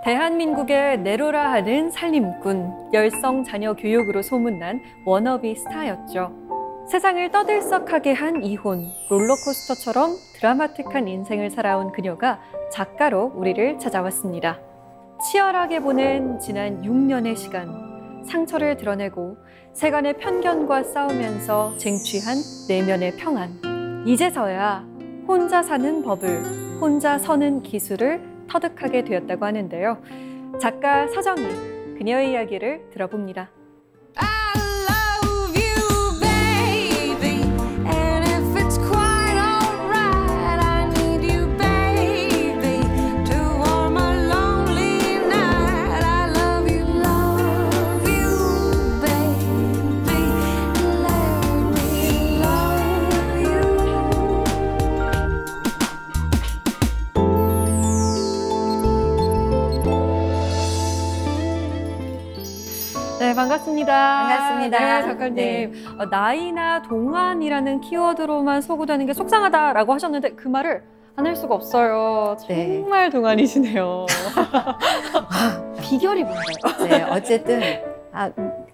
대한민국의 네로라 하는 살림꾼, 열성 자녀 교육으로 소문난 워너비 스타였죠. 세상을 떠들썩하게 한 이혼, 롤러코스터처럼 드라마틱한 인생을 살아온 그녀가 작가로 우리를 찾아왔습니다. 치열하게 보낸 지난 6년의 시간, 상처를 드러내고 세간의 편견과 싸우면서 쟁취한 내면의 평안. 이제서야 혼자 사는 법을, 혼자 서는 기술을 터득하게 되었다고 하는데요. 작가 서정희, 그녀의 이야기를 들어봅니다. 네, 반갑습니다. 반갑습니다. 네, 작가님. 네. 나이나 동안이라는 키워드로만 소구되는 게 속상하다라고 하셨는데 그 말을 안 할 수가 없어요. 네. 정말 동안이시네요. 비결이 뭔가요? 네, 어쨌든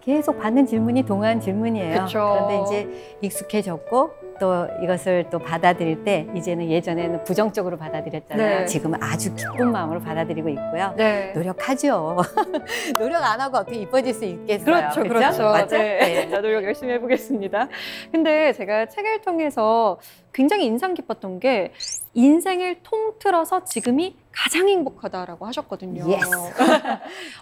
계속 받는 질문이 동안 질문이에요. 그쵸. 그런데 이제 익숙해졌고 또 이것을 또 받아들일 때 이제는 예전에는 부정적으로 받아들였잖아요. 네. 지금은 아주 기쁜 마음으로 받아들이고 있고요. 네. 노력하죠. 노력 안 하고 어떻게 이뻐질 수 있겠어요. 그렇죠, 그쵸? 그렇죠. 맞죠? 네. 노력 열심히 해보겠습니다. 근데 제가 책을 통해서 굉장히 인상 깊었던 게 인생을 통틀어서 지금이 가장 행복하다라고 하셨거든요. Yes.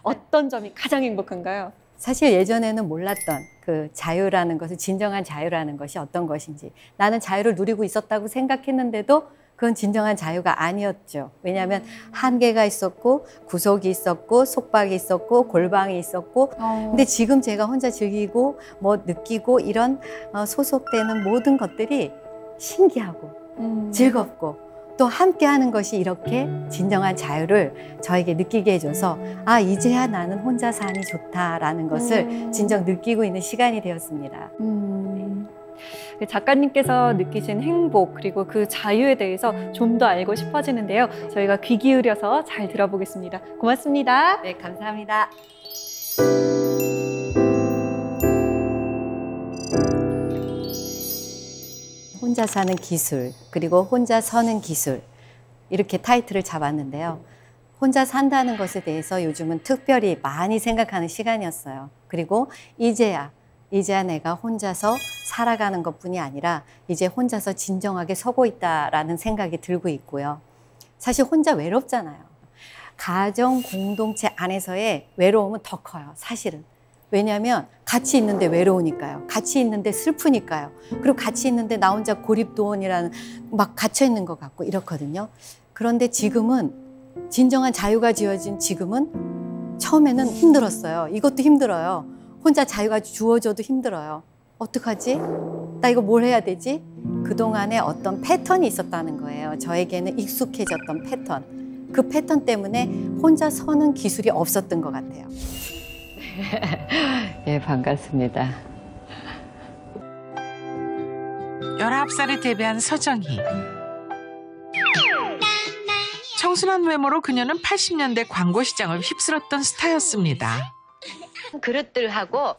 어떤 점이 가장 행복한가요? 사실 예전에는 몰랐던 그 자유라는 것을, 진정한 자유라는 것이 어떤 것인지, 나는 자유를 누리고 있었다고 생각했는데도 그건 진정한 자유가 아니었죠. 왜냐하면 한계가 있었고 구속이 있었고 속박이 있었고 골방이 있었고 근데 지금 제가 혼자 즐기고 뭐 느끼고 이런 소속되는 모든 것들이 신기하고 즐겁고 또 함께 하는 것이 이렇게 진정한 자유를 저에게 느끼게 해줘서 이제야 나는 혼자 사니 좋다라는 것을 진정 느끼고 있는 시간이 되었습니다. 작가님께서 느끼신 행복 그리고 그 자유에 대해서 좀 더 알고 싶어지는데요. 저희가 귀 기울여서 잘 들어보겠습니다. 고맙습니다. 네, 감사합니다. 혼자 사는 기술, 그리고 혼자 서는 기술, 이렇게 타이틀을 잡았는데요. 혼자 산다는 것에 대해서 요즘은 특별히 많이 생각하는 시간이었어요. 그리고 이제야 내가 혼자서 살아가는 것뿐이 아니라 이제 혼자서 진정하게 서고 있다라는 생각이 들고 있고요. 사실 혼자 외롭잖아요. 가정 공동체 안에서의 외로움은 더 커요, 사실은. 왜냐하면 같이 있는데 외로우니까요. 같이 있는데 슬프니까요. 그리고 같이 있는데 나 혼자 고립도원이라는 막 갇혀 있는 것 같고 이렇거든요. 그런데 지금은 진정한 자유가 지어진 지금은 처음에는 힘들었어요. 이것도 힘들어요. 혼자 자유가 주어져도 힘들어요. 어떡하지? 나 이거 뭘 해야 되지? 그동안에 어떤 패턴이 있었다는 거예요. 저에게는 익숙해졌던 패턴. 그 패턴 때문에 혼자 서는 기술이 없었던 것 같아요. 예, 반갑습니다. 19살에 데뷔한 서정희. 청순한 외모로 그녀는 80년대 광고 시장을 휩쓸었던 스타였습니다. 그릇들하고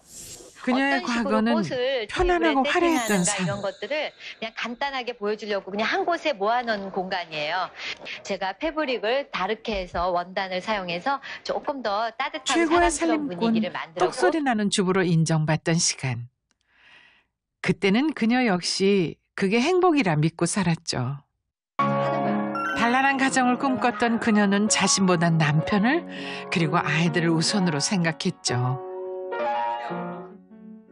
그녀의 과거는 편안하고 화려했던 삶. 이런 것들을 그냥 간단하게 보여주려고 그냥 한 곳에 모아놓은 공간이에요. 제가 패브릭을 다르게 해서 원단을 사용해서 조금 더 따뜻한 최고의 사랑스러운 살림꾼, 분위기를 만들었고 똑소리 나는 주부로 인정받던 시간. 그때는 그녀 역시 그게 행복이라 믿고 살았죠. 단란한 가정을 꿈꿨던 그녀는 자신보단 남편을 그리고 아이들을 우선으로 생각했죠.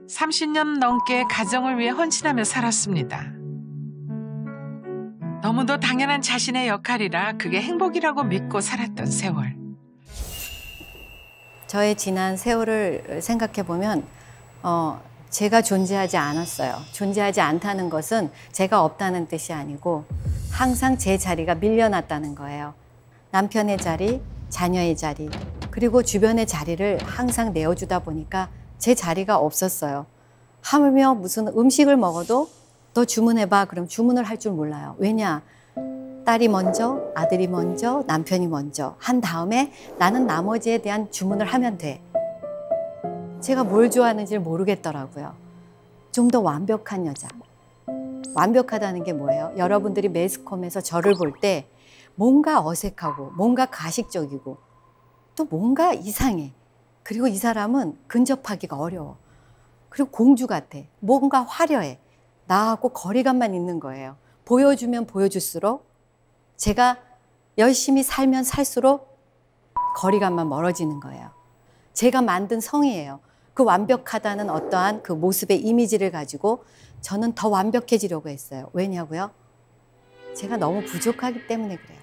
30년 넘게 가정을 위해 헌신하며 살았습니다. 너무도 당연한 자신의 역할이라 그게 행복이라고 믿고 살았던 세월. 저의 지난 세월을 생각해 보면 제가 존재하지 않았어요. 존재하지 않다는 것은 제가 없다는 뜻이 아니고 항상 제 자리가 밀려났다는 거예요. 남편의 자리, 자녀의 자리, 그리고 주변의 자리를 항상 내어주다 보니까 제 자리가 없었어요. 하물며 무슨 음식을 먹어도 너 주문해봐. 그럼 주문을 할 줄 몰라요. 왜냐? 딸이 먼저, 아들이 먼저, 남편이 먼저 한 다음에 나는 나머지에 대한 주문을 하면 돼. 제가 뭘 좋아하는지를 모르겠더라고요. 좀 더 완벽한 여자. 완벽하다는 게 뭐예요? 여러분들이 매스컴에서 저를 볼 때 뭔가 어색하고 뭔가 가식적이고 또 뭔가 이상해. 그리고 이 사람은 근접하기가 어려워. 그리고 공주 같아. 뭔가 화려해. 나하고 거리감만 있는 거예요. 보여주면 보여줄수록 제가 열심히 살면 살수록 거리감만 멀어지는 거예요. 제가 만든 성이에요. 그 완벽하다는 어떠한 그 모습의 이미지를 가지고 저는 더 완벽해지려고 했어요. 왜냐고요? 제가 너무 부족하기 때문에 그래요.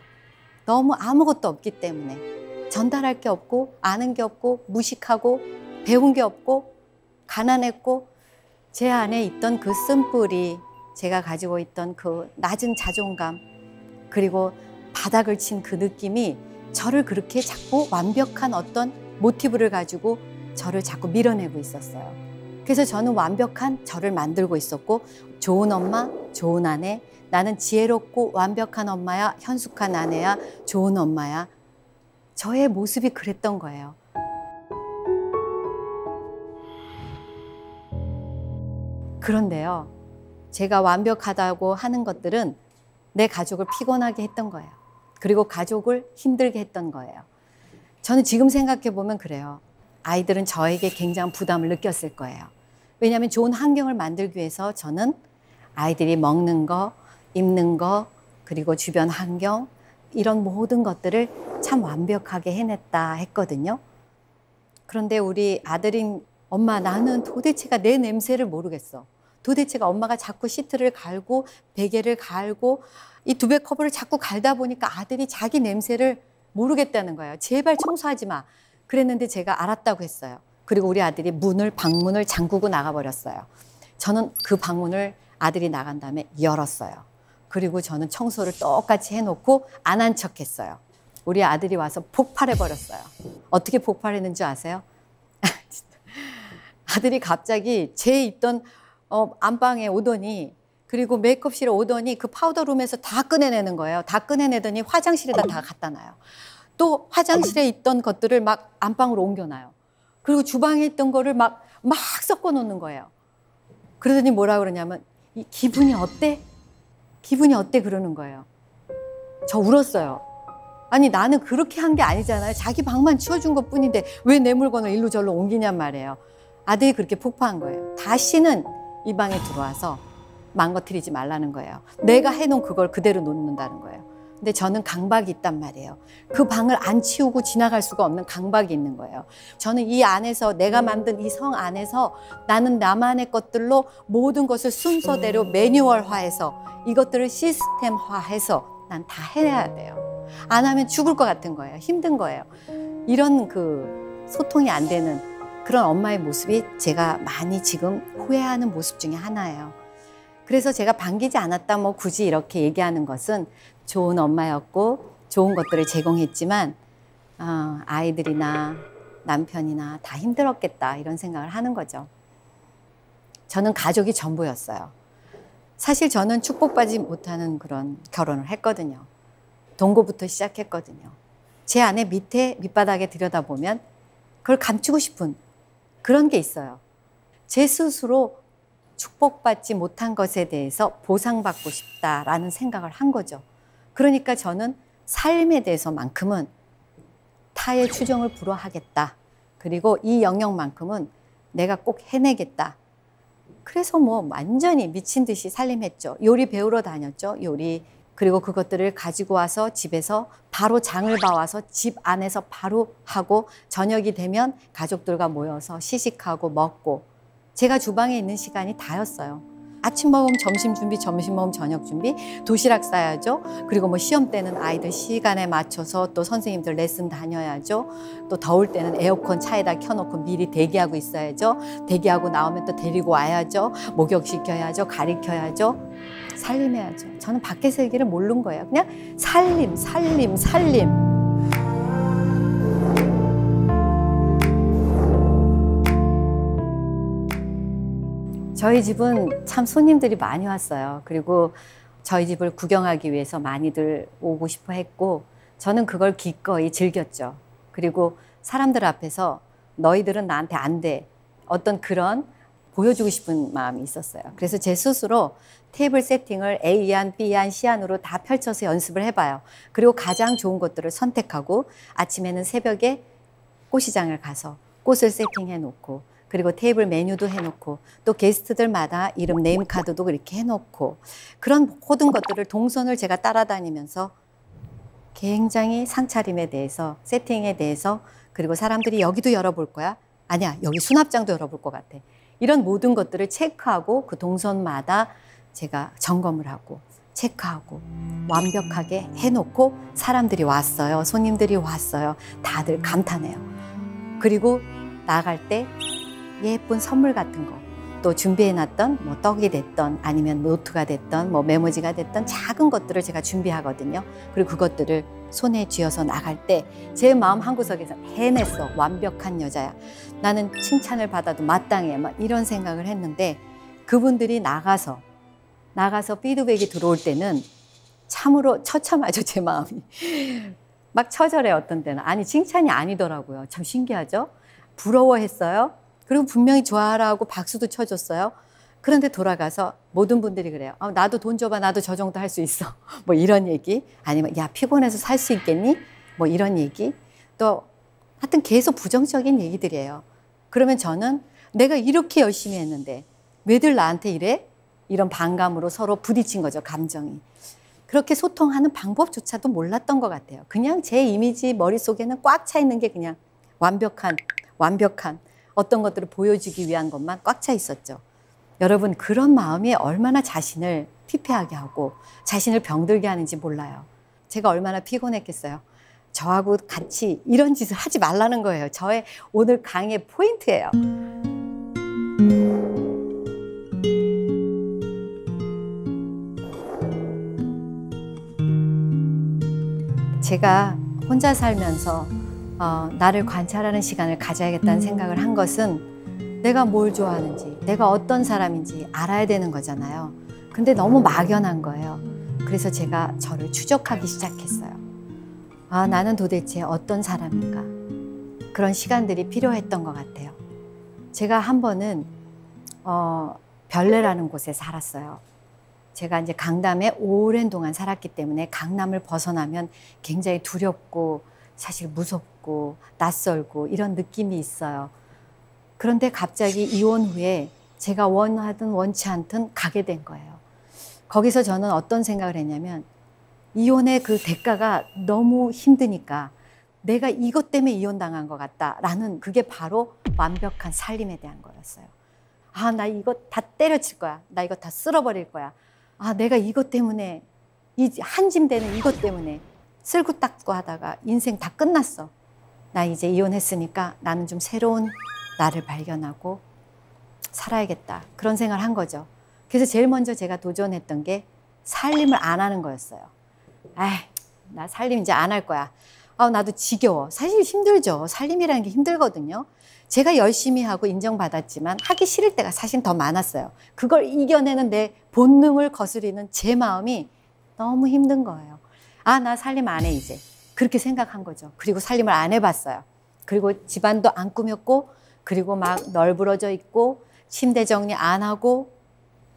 너무 아무것도 없기 때문에. 전달할 게 없고 아는 게 없고 무식하고 배운 게 없고 가난했고 제 안에 있던 그 쓴뿌리, 제가 가지고 있던 그 낮은 자존감 그리고 바닥을 친 그 느낌이 저를 그렇게 자꾸 완벽한 어떤 모티브를 가지고 저를 자꾸 밀어내고 있었어요. 그래서 저는 완벽한 저를 만들고 있었고 좋은 엄마, 좋은 아내, 나는 지혜롭고 완벽한 엄마야, 현숙한 아내야, 좋은 엄마야. 저의 모습이 그랬던 거예요. 그런데요, 제가 완벽하다고 하는 것들은 내 가족을 피곤하게 했던 거예요. 그리고 가족을 힘들게 했던 거예요. 저는 지금 생각해 보면 그래요. 아이들은 저에게 굉장한 부담을 느꼈을 거예요. 왜냐하면 좋은 환경을 만들기 위해서 저는 아이들이 먹는 거, 입는 거, 그리고 주변 환경 이런 모든 것들을 참 완벽하게 해냈다 했거든요. 그런데 우리 아들인 엄마, 나는 도대체가 내 냄새를 모르겠어. 도대체가 엄마가 자꾸 시트를 갈고 베개를 갈고 이 두배 커버를 자꾸 갈다 보니까 아들이 자기 냄새를 모르겠다는 거예요. 제발 청소하지 마. 그랬는데 제가 알았다고 했어요. 그리고 우리 아들이 방문을 잠그고 나가버렸어요. 저는 그 방문을 아들이 나간 다음에 열었어요. 그리고 저는 청소를 똑같이 해놓고 안 한 척 했어요. 우리 아들이 와서 폭발해버렸어요. 어떻게 폭발했는지 아세요? 아들이 갑자기 제 있던 안방에 오더니 그리고 메이크업실에 오더니 그 파우더룸에서 다 꺼내내는 거예요. 다 꺼내내더니 화장실에다 다 갖다 놔요. 또 화장실에 있던 것들을 막 안방으로 옮겨놔요. 그리고 주방에 있던 거를 막 섞어 놓는 거예요. 그러더니 뭐라 그러냐면 기분이 어때? 기분이 어때? 그러는 거예요. 저 울었어요. 아니 나는 그렇게 한 게 아니잖아요. 자기 방만 치워준 것뿐인데 왜 내 물건을 일로 절로 옮기냔 말이에요. 아들이 그렇게 폭파한 거예요. 다시는 이 방에 들어와서 망가뜨리지 말라는 거예요. 내가 해놓은 그걸 그대로 놓는다는 거예요. 근데 저는 강박이 있단 말이에요. 그 방을 안 치우고 지나갈 수가 없는 강박이 있는 거예요. 저는 이 안에서 내가 만든 이 성 안에서 나는 나만의 것들로 모든 것을 순서대로 매뉴얼화해서 이것들을 시스템화해서 난 다 해야 돼요. 안 하면 죽을 것 같은 거예요. 힘든 거예요. 이런 그 소통이 안 되는 그런 엄마의 모습이 제가 많이 지금 후회하는 모습 중에 하나예요. 그래서 제가 반기지 않았다 뭐 굳이 이렇게 얘기하는 것은 좋은 엄마였고 좋은 것들을 제공했지만 아이들이나 남편이나 다 힘들었겠다 이런 생각을 하는 거죠. 저는 가족이 전부였어요. 사실 저는 축복받지 못하는 그런 결혼을 했거든요. 동거부터 시작했거든요. 제 안에 밑바닥에 들여다보면 그걸 감추고 싶은 그런 게 있어요. 제 스스로 축복받지 못한 것에 대해서 보상받고 싶다라는 생각을 한 거죠. 그러니까 저는 삶에 대해서만큼은 타의 추정을 불허하겠다. 그리고 이 영역만큼은 내가 꼭 해내겠다. 그래서 뭐 완전히 미친 듯이 살림했죠. 요리 배우러 다녔죠. 요리. 그리고 그것들을 가지고 와서 집에서 바로 장을 봐와서 집 안에서 바로 하고 저녁이 되면 가족들과 모여서 시식하고 먹고 제가 주방에 있는 시간이 다였어요. 아침 먹으면 점심 준비, 점심 먹으면 저녁 준비, 도시락 싸야죠. 그리고 뭐 시험 때는 아이들 시간에 맞춰서 또 선생님들 레슨 다녀야죠. 또 더울 때는 에어컨 차에다 켜놓고 미리 대기하고 있어야죠. 대기하고 나오면 또 데리고 와야죠. 목욕시켜야죠. 가리켜야죠. 살림해야죠. 저는 밖에 살기를 모르는 거예요. 그냥 살림. 저희 집은 참 손님들이 많이 왔어요. 그리고 저희 집을 구경하기 위해서 많이들 오고 싶어 했고 저는 그걸 기꺼이 즐겼죠. 그리고 사람들 앞에서 너희들은 나한테 안 돼. 어떤 그런 보여주고 싶은 마음이 있었어요. 그래서 제 스스로 테이블 세팅을 A안, B안, C안으로 다 펼쳐서 연습을 해봐요. 그리고 가장 좋은 것들을 선택하고 아침에는 새벽에 꽃시장을 가서 꽃을 세팅해 놓고 그리고 테이블 메뉴도 해놓고 또 게스트들마다 이름 네임카드도 그렇게 해놓고 그런 모든 것들을 동선을 제가 따라다니면서 굉장히 상차림에 대해서 세팅에 대해서 그리고 사람들이 여기도 열어볼 거야? 아니야, 여기 수납장도 열어볼 것 같아. 이런 모든 것들을 체크하고 그 동선마다 제가 점검을 하고 체크하고 완벽하게 해놓고 사람들이 왔어요. 손님들이 왔어요. 다들 감탄해요. 그리고 나갈 때 예쁜 선물 같은 거 또 준비해놨던 뭐 떡이 됐던 아니면 노트가 됐던 뭐 메모지가 됐던 작은 것들을 제가 준비하거든요. 그리고 그것들을 손에 쥐어서 나갈 때 제 마음 한구석에서 해냈어. 완벽한 여자야. 나는 칭찬을 받아도 마땅해. 막 이런 생각을 했는데 그분들이 나가서 피드백이 들어올 때는 참으로 처참하죠. 제 마음이. 막 처절해 어떤 때는. 아니 칭찬이 아니더라고요. 참 신기하죠. 부러워했어요. 그리고 분명히 좋아하라고 박수도 쳐줬어요. 그런데 돌아가서 모든 분들이 그래요. 나도 돈 줘봐. 나도 저 정도 할 수 있어. 뭐 이런 얘기. 아니면 야 피곤해서 살 수 있겠니? 뭐 이런 얘기. 또 하여튼 계속 부정적인 얘기들이에요. 그러면 저는 내가 이렇게 열심히 했는데 왜들 나한테 이래? 이런 반감으로 서로 부딪힌 거죠. 감정이. 그렇게 소통하는 방법조차도 몰랐던 것 같아요. 그냥 제 이미지 머릿속에는 꽉 차 있는 게 그냥 완벽한 어떤 것들을 보여주기 위한 것만 꽉 차 있었죠. 여러분 그런 마음이 얼마나 자신을 피폐하게 하고 자신을 병들게 하는지 몰라요. 제가 얼마나 피곤했겠어요. 저하고 같이 이런 짓을 하지 말라는 거예요. 저의 오늘 강의의 포인트예요. 제가 혼자 살면서 나를 관찰하는 시간을 가져야겠다는 생각을 한 것은 내가 뭘 좋아하는지, 내가 어떤 사람인지 알아야 되는 거잖아요. 근데 너무 막연한 거예요. 그래서 제가 저를 추적하기 시작했어요. 나는 도대체 어떤 사람인가? 그런 시간들이 필요했던 것 같아요. 제가 한 번은 별내라는 곳에 살았어요. 제가 이제 강남에 오랜 동안 살았기 때문에 강남을 벗어나면 굉장히 두렵고 사실 무섭고 낯설고 이런 느낌이 있어요. 그런데 갑자기 이혼 후에 제가 원하든 원치 않든 가게 된 거예요. 거기서 저는 어떤 생각을 했냐면 이혼의 그 대가가 너무 힘드니까 내가 이것 때문에 이혼당한 것 같다라는 그게 바로 완벽한 살림에 대한 거였어요. 나 이거 다 때려칠 거야. 나 이거 다 쓸어버릴 거야. 내가 이것 때문에 이 한 짐 되는 이것 때문에 쓸고 닦고 하다가 인생 다 끝났어. 나 이제 이혼했으니까 나는 좀 새로운 나를 발견하고 살아야겠다. 그런 생각을 한 거죠. 그래서 제일 먼저 제가 도전했던 게 살림을 안 하는 거였어요. 나 살림 이제 안 할 거야. 나도 지겨워. 사실 힘들죠. 살림이라는 게 힘들거든요. 제가 열심히 하고 인정받았지만 하기 싫을 때가 사실 더 많았어요. 그걸 이겨내는 내 본능을 거스리는 제 마음이 너무 힘든 거예요. 나 살림 안 해 이제. 그렇게 생각한 거죠. 그리고 살림을 안 해봤어요. 그리고 집안도 안 꾸몄고 그리고 막 널브러져 있고 침대 정리 안 하고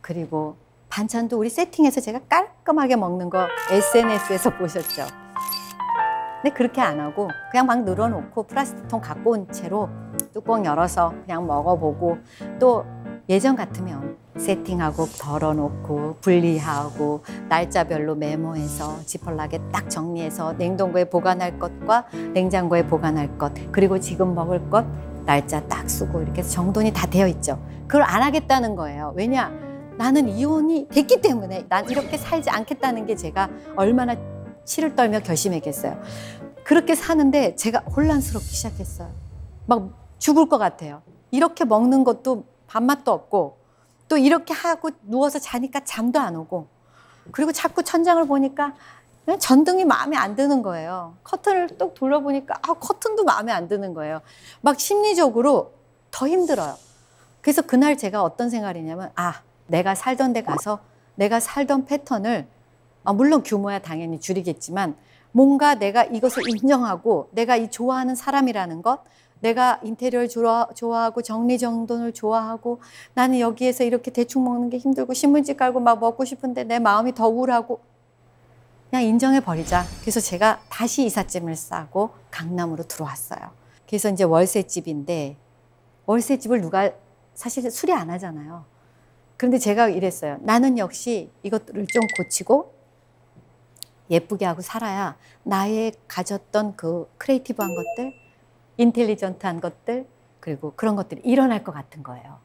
그리고 반찬도 우리 세팅해서 제가 깔끔하게 먹는 거 SNS에서 보셨죠? 근데 그렇게 안 하고 그냥 막 늘어놓고 플라스틱통 갖고 온 채로 뚜껑 열어서 그냥 먹어보고 또 예전 같으면 세팅하고 덜어놓고 분리하고 날짜별로 메모해서 지퍼락에 딱 정리해서 냉동고에 보관할 것과 냉장고에 보관할 것 그리고 지금 먹을 것 날짜 딱 쓰고 이렇게 해서 정돈이 다 되어 있죠. 그걸 안 하겠다는 거예요. 왜냐? 나는 이혼이 됐기 때문에 난 이렇게 살지 않겠다는 게 제가 얼마나 치를 떨며 결심했겠어요. 그렇게 사는데 제가 혼란스럽기 시작했어요. 막 죽을 것 같아요. 이렇게 먹는 것도 밥맛도 없고 또 이렇게 하고 누워서 자니까 잠도 안 오고 그리고 자꾸 천장을 보니까 그냥 전등이 마음에 안 드는 거예요. 커튼을 또 돌려보니까 커튼도 마음에 안 드는 거예요. 막 심리적으로 더 힘들어요. 그래서 그날 제가 어떤 생각을 했냐면 내가 살던 데 가서 내가 살던 패턴을 물론 규모야 당연히 줄이겠지만 뭔가 내가 이것을 인정하고 내가 이 좋아하는 사람이라는 것, 내가 인테리어를 좋아하고 정리정돈을 좋아하고 나는 여기에서 이렇게 대충 먹는 게 힘들고 신문지 깔고 막 먹고 싶은데 내 마음이 더 우울하고 그냥 인정해버리자. 그래서 제가 다시 이삿짐을 싸고 강남으로 들어왔어요. 그래서 이제 월세집인데 월세집을 누가 사실 수리 안 하잖아요. 그런데 제가 이랬어요. 나는 역시 이것들을 좀 고치고 예쁘게 하고 살아야 나의 가졌던 그 크리에이티브한 것들, 인텔리전트한 것들, 그리고 그런 것들이 일어날 것 같은 거예요.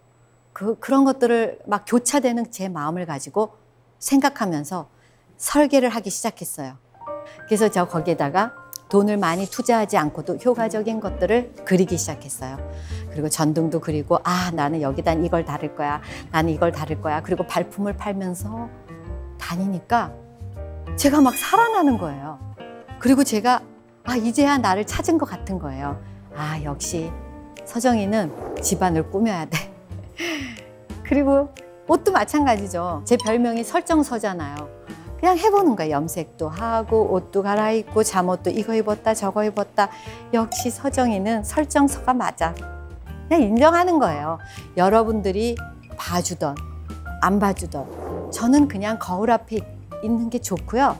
그런 것들을 막 교차되는 제 마음을 가지고 생각하면서 설계를 하기 시작했어요. 그래서 저 거기에다가 돈을 많이 투자하지 않고도 효과적인 것들을 그리기 시작했어요. 그리고 전등도 그리고 나는 여기다 이걸 다룰 거야. 나는 이걸 다룰 거야. 그리고 발품을 팔면서 다니니까 제가 막 살아나는 거예요. 그리고 제가 이제야 나를 찾은 것 같은 거예요. 역시 서정이는 집안을 꾸며야 돼. 그리고 옷도 마찬가지죠. 제 별명이 설정서잖아요. 그냥 해보는 거예요. 염색도 하고 옷도 갈아입고 잠옷도 이거 입었다 저거 입었다. 역시 서정이는 설정서가 맞아. 그냥 인정하는 거예요. 여러분들이 봐주던 안 봐주던 저는 그냥 거울 앞에 있는 게 좋고요.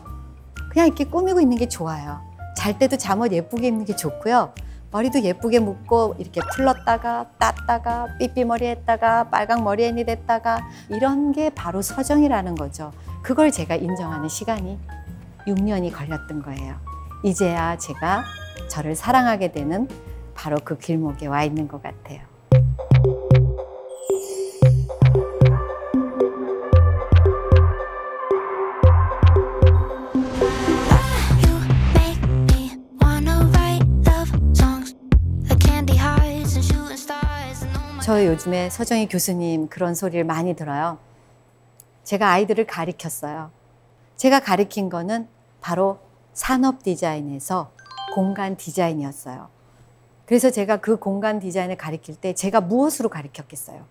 그냥 이렇게 꾸미고 있는 게 좋아요. 잘 때도 잠옷 예쁘게 입는 게 좋고요. 머리도 예쁘게 묶고 이렇게 풀렀다가 땄다가 삐삐머리 했다가 빨강 머리 애니 됐다가 이런 게 바로 서정이라는 거죠. 그걸 제가 인정하는 시간이 6년이 걸렸던 거예요. 이제야 제가 저를 사랑하게 되는 바로 그 길목에 와 있는 것 같아요. 저 요즘에 서정희 교수님 그런 소리를 많이 들어요. 제가 아이들을 가르쳤어요. 제가 가르친 거는 바로 산업 디자인에서 공간 디자인이었어요. 그래서 제가 그 공간 디자인을 가르칠 때 제가 무엇으로 가르쳤겠어요?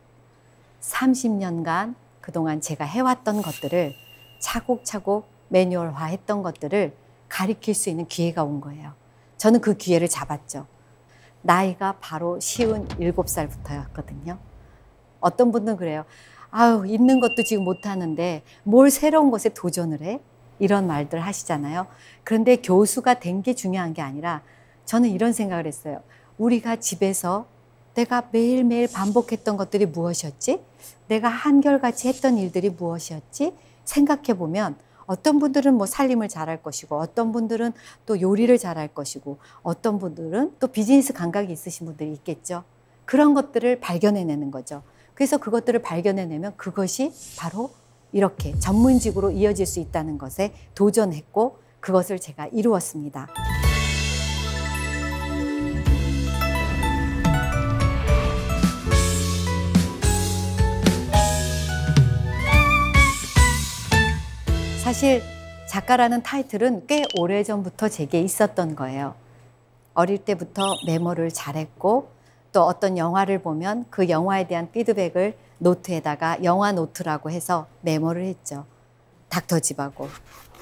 30년간 그동안 제가 해왔던 것들을 차곡차곡 매뉴얼화 했던 것들을 가르칠 수 있는 기회가 온 거예요. 저는 그 기회를 잡았죠. 나이가 바로 57살부터였거든요. 어떤 분들은 그래요. 있는 것도 지금 못하는데 뭘 새로운 것에 도전을 해? 이런 말들 하시잖아요. 그런데 교수가 된 게 중요한 게 아니라 저는 이런 생각을 했어요. 우리가 집에서 내가 매일매일 반복했던 것들이 무엇이었지? 내가 한결같이 했던 일들이 무엇이었지? 생각해보면 어떤 분들은 뭐 살림을 잘할 것이고 어떤 분들은 또 요리를 잘할 것이고 어떤 분들은 또 비즈니스 감각이 있으신 분들이 있겠죠. 그런 것들을 발견해내는 거죠. 그래서 그것들을 발견해내면 그것이 바로 이렇게 전문직으로 이어질 수 있다는 것에 도전했고 그것을 제가 이루었습니다. 사실 작가라는 타이틀은 꽤 오래전부터 제게 있었던 거예요. 어릴 때부터 메모를 잘했고 또 어떤 영화를 보면 그 영화에 대한 피드백을 노트에다가 영화 노트라고 해서 메모를 했죠. 닥터집하고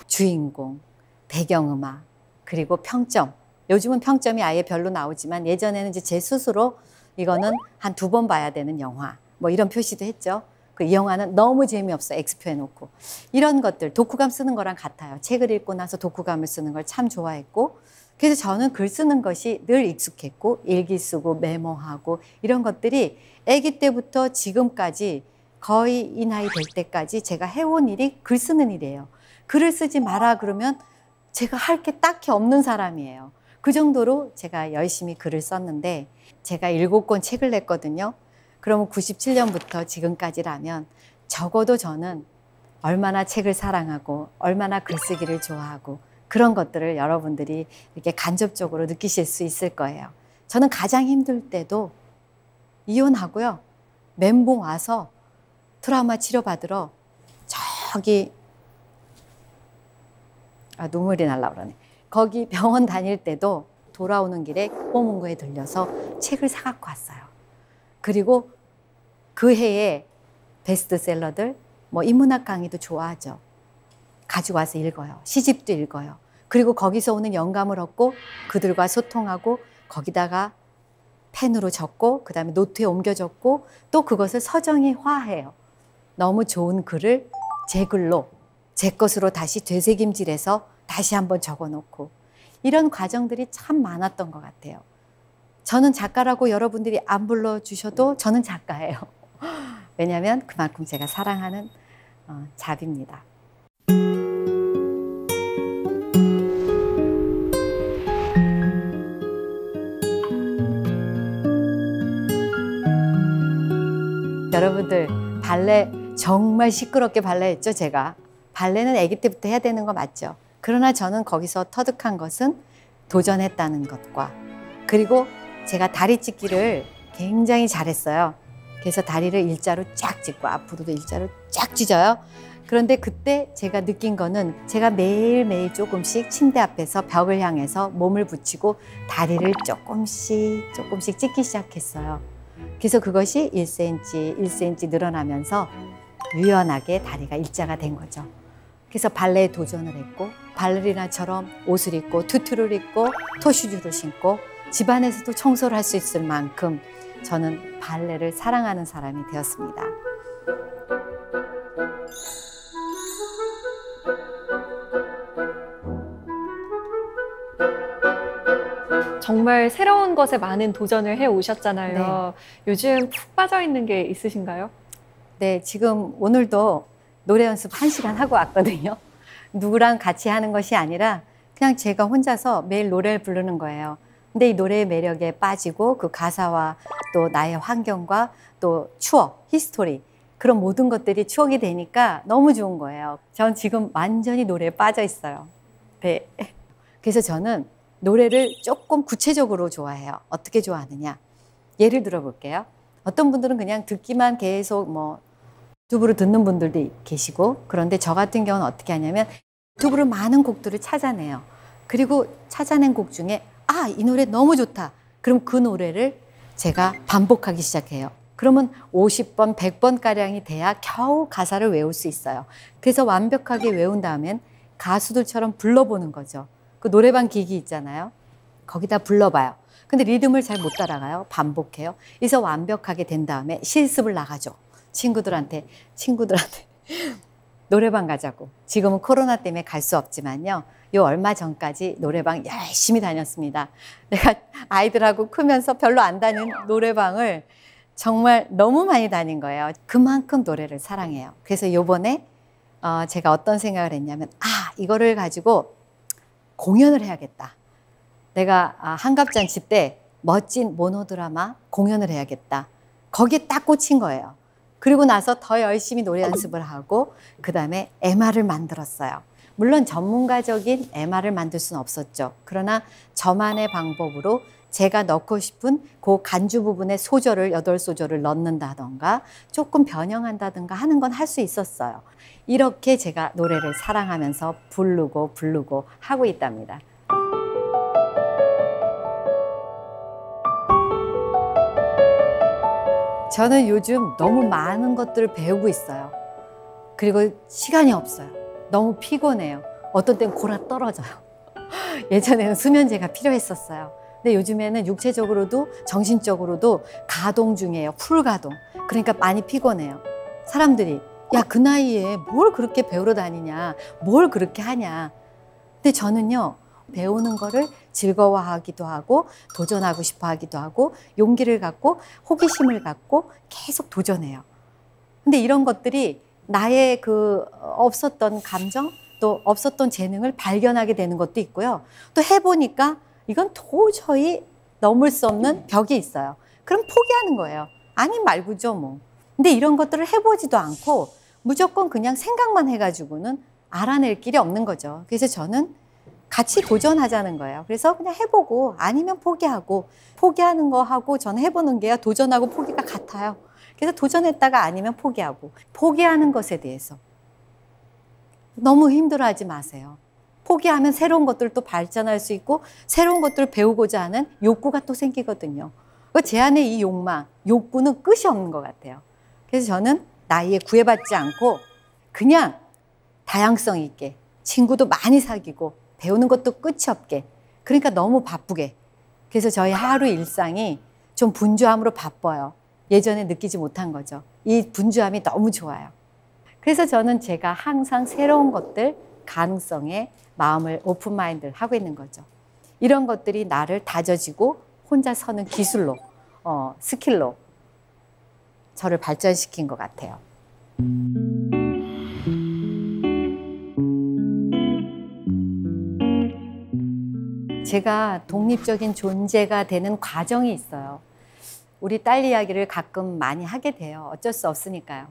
주인공, 배경음악, 그리고 평점. 요즘은 평점이 아예 별로 나오지만 예전에는 이제 제 스스로 이거는 한 2번 봐야 되는 영화 뭐 이런 표시도 했죠. 이 영화는 너무 재미없어 X표 해놓고 이런 것들 독후감 쓰는 거랑 같아요. 책을 읽고 나서 독후감을 쓰는 걸 참 좋아했고 그래서 저는 글 쓰는 것이 늘 익숙했고 일기 쓰고 메모하고 이런 것들이 아기 때부터 지금까지 거의 이 나이 될 때까지 제가 해온 일이 글 쓰는 일이에요. 글을 쓰지 마라 그러면 제가 할 게 딱히 없는 사람이에요. 그 정도로 제가 열심히 글을 썼는데 제가 7권 책을 냈거든요. 그러면 97년부터 지금까지라면 적어도 저는 얼마나 책을 사랑하고 얼마나 글쓰기를 좋아하고 그런 것들을 여러분들이 이렇게 간접적으로 느끼실 수 있을 거예요. 저는 가장 힘들 때도 이혼하고요. 멘붕 와서 트라우마 치료받으러 저기 눈물이 날라 그러네. 거기 병원 다닐 때도 돌아오는 길에 국보문고에 들려서 책을 사갖고 왔어요. 그리고 그 해에 베스트셀러들, 뭐 인문학 강의도 좋아하죠. 가지고 와서 읽어요. 시집도 읽어요. 그리고 거기서 오는 영감을 얻고 그들과 소통하고 거기다가 펜으로 적고 그다음에 노트에 옮겨 적고 또 그것을 서정의화해요. 너무 좋은 글을 제 글로 제 것으로 다시 되새김질해서 다시 한번 적어놓고 이런 과정들이 참 많았던 것 같아요. 저는 작가라고 여러분들이 안 불러주셔도 저는 작가예요. 왜냐하면 그만큼 제가 사랑하는 잡입니다. 여러분들 발레 정말 시끄럽게 발레했죠, 제가. 발레는 아기 때부터 해야 되는 거 맞죠? 그러나 저는 거기서 터득한 것은 도전했다는 것과 그리고 제가 다리 찢기를 굉장히 잘했어요. 그래서 다리를 일자로 쫙 찢고 앞으로도 일자로 쫙 찢어요. 그런데 그때 제가 느낀 거는 제가 매일매일 조금씩 침대 앞에서 벽을 향해서 몸을 붙이고 다리를 조금씩 찢기 시작했어요. 그래서 그것이 1cm, 1cm 늘어나면서 유연하게 다리가 일자가 된 거죠. 그래서 발레에 도전을 했고 발레리나처럼 옷을 입고 투투를 입고 토슈즈를 신고 집안에서도 청소를 할 수 있을 만큼 저는 발레를 사랑하는 사람이 되었습니다. 정말 새로운 것에 많은 도전을 해 오셨잖아요. 네. 요즘 푹 빠져 있는 게 있으신가요? 네, 지금 오늘도 노래 연습 1시간 하고 왔거든요. 누구랑 같이 하는 것이 아니라 그냥 제가 혼자서 매일 노래를 부르는 거예요. 근데 이 노래의 매력에 빠지고 그 가사와 또 나의 환경과 또 추억, 히스토리 그런 모든 것들이 추억이 되니까 너무 좋은 거예요. 전 지금 완전히 노래에 빠져 있어요. 네. 그래서 저는 노래를 조금 구체적으로 좋아해요. 어떻게 좋아하느냐? 예를 들어 볼게요. 어떤 분들은 그냥 듣기만 계속 뭐 유튜브로 듣는 분들도 계시고 그런데 저 같은 경우는 어떻게 하냐면 유튜브로 많은 곡들을 찾아내요. 그리고 찾아낸 곡 중에 아, 이 노래 너무 좋다. 그럼 그 노래를 제가 반복하기 시작해요. 그러면 50번, 100번가량이 돼야 겨우 가사를 외울 수 있어요. 그래서 완벽하게 외운 다음엔 가수들처럼 불러보는 거죠. 그 노래방 기기 있잖아요. 거기다 불러봐요. 근데 리듬을 잘 못 따라가요. 반복해요. 그래서 완벽하게 된 다음에 실습을 나가죠. 친구들한테 노래방 가자고. 지금은 코로나 때문에 갈 수 없지만요. 요 얼마 전까지 노래방 열심히 다녔습니다. 내가 아이들하고 크면서 별로 안 다닌 노래방을 정말 너무 많이 다닌 거예요. 그만큼 노래를 사랑해요. 그래서 요번에 제가 어떤 생각을 했냐면 이거를 가지고 공연을 해야겠다. 내가 한갑잔치 때 멋진 모노드라마 공연을 해야겠다. 거기에 딱 꽂힌 거예요. 그리고 나서 더 열심히 노래 연습을 하고 그 다음에 MR을 만들었어요. 물론 전문가적인 MR을 만들 수는 없었죠. 그러나 저만의 방법으로 제가 넣고 싶은 그 간주 부분에 소절을 8소절을 넣는다던가 조금 변형한다든가 하는 건 할 수 있었어요. 이렇게 제가 노래를 사랑하면서 부르고 하고 있답니다. 저는 요즘 너무 많은 것들을 배우고 있어요. 그리고 시간이 없어요. 너무 피곤해요. 어떤 때는 골아 떨어져요. 예전에는 수면제가 필요했었어요. 근데 요즘에는 육체적으로도 정신적으로도 가동 중이에요. 풀가동. 그러니까 많이 피곤해요. 사람들이 야, 그 나이에 뭘 그렇게 배우러 다니냐, 뭘 그렇게 하냐. 근데 저는요, 배우는 거를 즐거워하기도 하고 도전하고 싶어 하기도 하고 용기를 갖고 호기심을 갖고 계속 도전해요. 근데 이런 것들이 나의 그 없었던 감정 또 없었던 재능을 발견하게 되는 것도 있고요. 또 해보니까 이건 도저히 넘을 수 없는 벽이 있어요. 그럼 포기하는 거예요. 아니 말고죠 뭐. 근데 이런 것들을 해보지도 않고 무조건 그냥 생각만 해가지고는 알아낼 길이 없는 거죠. 그래서 저는 같이 도전하자는 거예요. 그래서 그냥 해보고 아니면 포기하고 포기하는 거 하고 저는 해보는 게요. 도전하고 포기가 같아요. 그래서 도전했다가 아니면 포기하고 포기하는 것에 대해서 너무 힘들어하지 마세요. 포기하면 새로운 것들을 또 발전할 수 있고 새로운 것들을 배우고자 하는 욕구가 또 생기거든요. 제 안에 이 욕망, 욕구는 끝이 없는 것 같아요. 그래서 저는 나이에 구애받지 않고 그냥 다양성 있게, 친구도 많이 사귀고, 배우는 것도 끝이 없게, 그러니까 너무 바쁘게. 그래서 저희 하루 일상이 좀 분주함으로 바빠요. 예전에 느끼지 못한 거죠. 이 분주함이 너무 좋아요. 그래서 저는 제가 항상 새로운 것들, 가능성에 마음을 오픈 마인드를 하고 있는 거죠. 이런 것들이 나를 다져지고 혼자 서는 기술로, 스킬로 저를 발전시킨 것 같아요. 제가 독립적인 존재가 되는 과정이 있어요. 우리 딸 이야기를 가끔 많이 하게 돼요. 어쩔 수 없으니까요.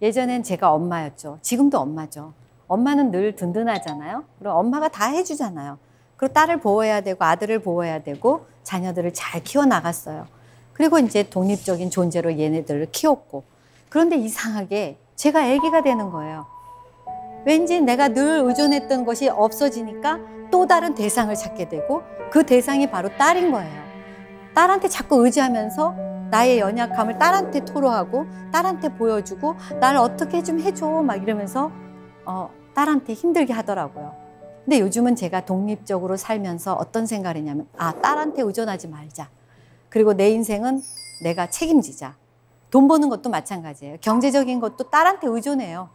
예전엔 제가 엄마였죠. 지금도 엄마죠. 엄마는 늘 든든하잖아요. 그럼 엄마가 다 해주잖아요. 그리고 딸을 보호해야 되고 아들을 보호해야 되고 자녀들을 잘 키워나갔어요. 그리고 이제 독립적인 존재로 얘네들을 키웠고, 그런데 이상하게 제가 아기가 되는 거예요. 왠지 내가 늘 의존했던 것이 없어지니까 또 다른 대상을 찾게 되고, 그 대상이 바로 딸인 거예요. 딸한테 자꾸 의지하면서 나의 연약함을 딸한테 토로하고 딸한테 보여주고 나를 어떻게 좀 해줘 막 이러면서 딸한테 힘들게 하더라고요. 근데 요즘은 제가 독립적으로 살면서 어떤 생각을 했냐면, 딸한테 의존하지 말자. 그리고 내 인생은 내가 책임지자. 돈 버는 것도 마찬가지예요. 경제적인 것도 딸한테 의존해요.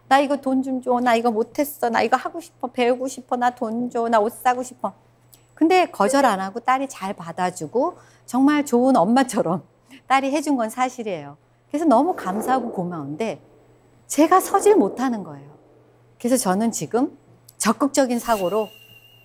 나 이거 돈 좀 줘. 나 이거 못했어. 나 이거 하고 싶어. 배우고 싶어. 나 돈 줘. 나 옷 사고 싶어. 근데 거절 안 하고 딸이 잘 받아주고 정말 좋은 엄마처럼 딸이 해준 건 사실이에요. 그래서 너무 감사하고 고마운데 제가 서질 못하는 거예요. 그래서 저는 지금 적극적인 사고로